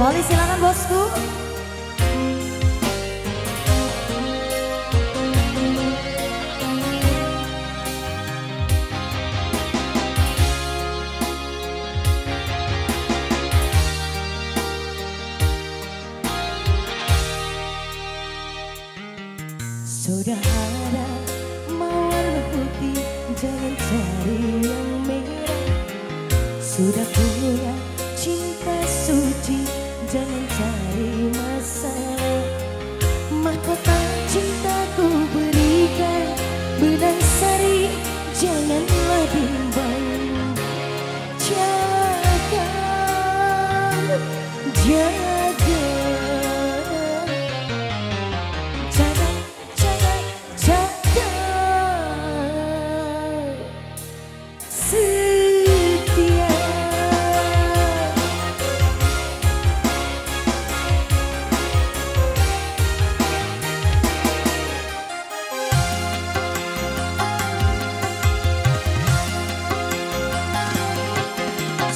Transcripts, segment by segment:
Kembali silakan bosku. Sudah ada mawar putih, jangan cari yang merah. Sudah punya cinta suci, jangan cari masalah. Mahkota cintaku berikan, benang sari, janganlah bimbang. Jaga, jaga, jaga, jaga, jaga. Setia.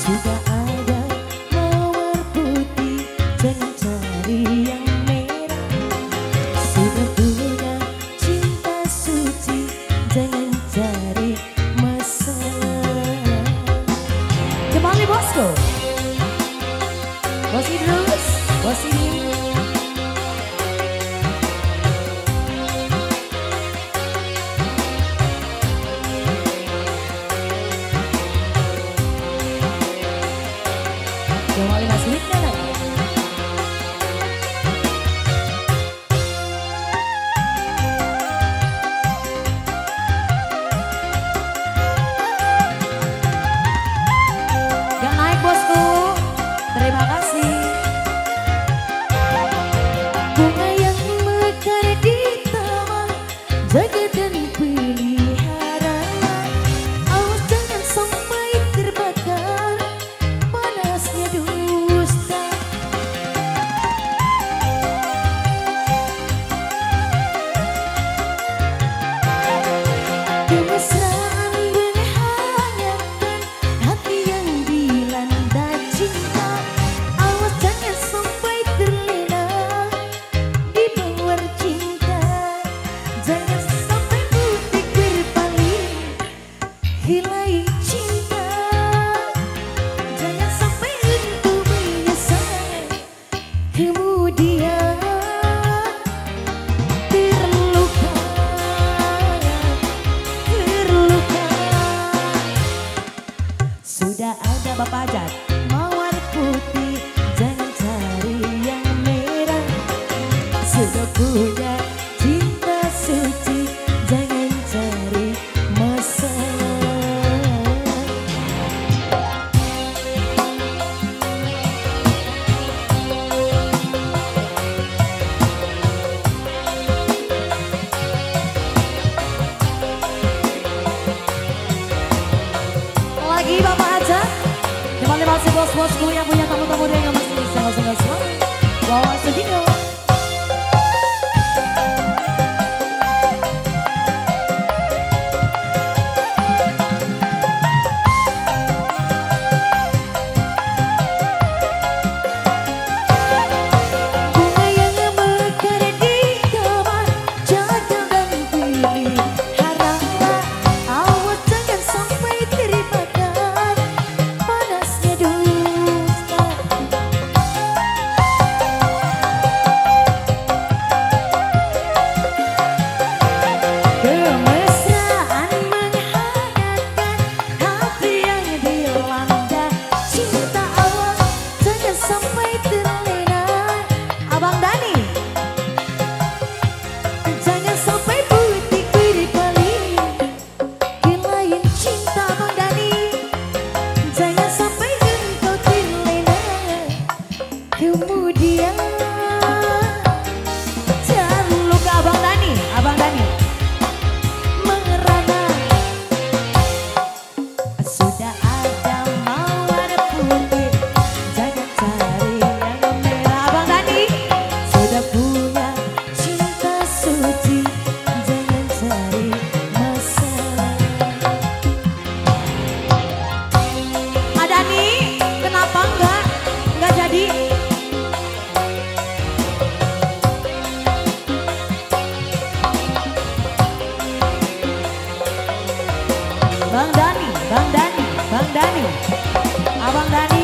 Sudah ada mawar putih, jangan cari yang merah. Sudah punya cinta suci, jangan cari masalah. Kembali bosku. Bos Idrus, bos ini. Kembali Mas Witna. Gak naik bosku. Terima kasih. Bunga yang mekar di taman, jaga dan pelihara. Awas jangan sampai terbakar panasnya dusta. Kemesraan menghanyutkan hati yang dilanda cinta. Awas jangan sampai terlena di bawah cinta. Jangan sampai butik berpaling hilai cinta. Jangan sampai engkau menyesal kemudian terluka, terluka. Sudah ada Bapak Ajat, mawar putih, jangan cari yang merah. Sudah punya cinta suci, jangan cari masalah. Lagi Bapak Ajat. Kembali masih bos-bosku yang punya tamu-tamu dengan masih sama-sama selalu. Bawa studio. Bunga yang mekar di taman, jaga dan pelihara. Awas jangan sampai terbakar panasnya dusta. Bang Dani, Abang Dani.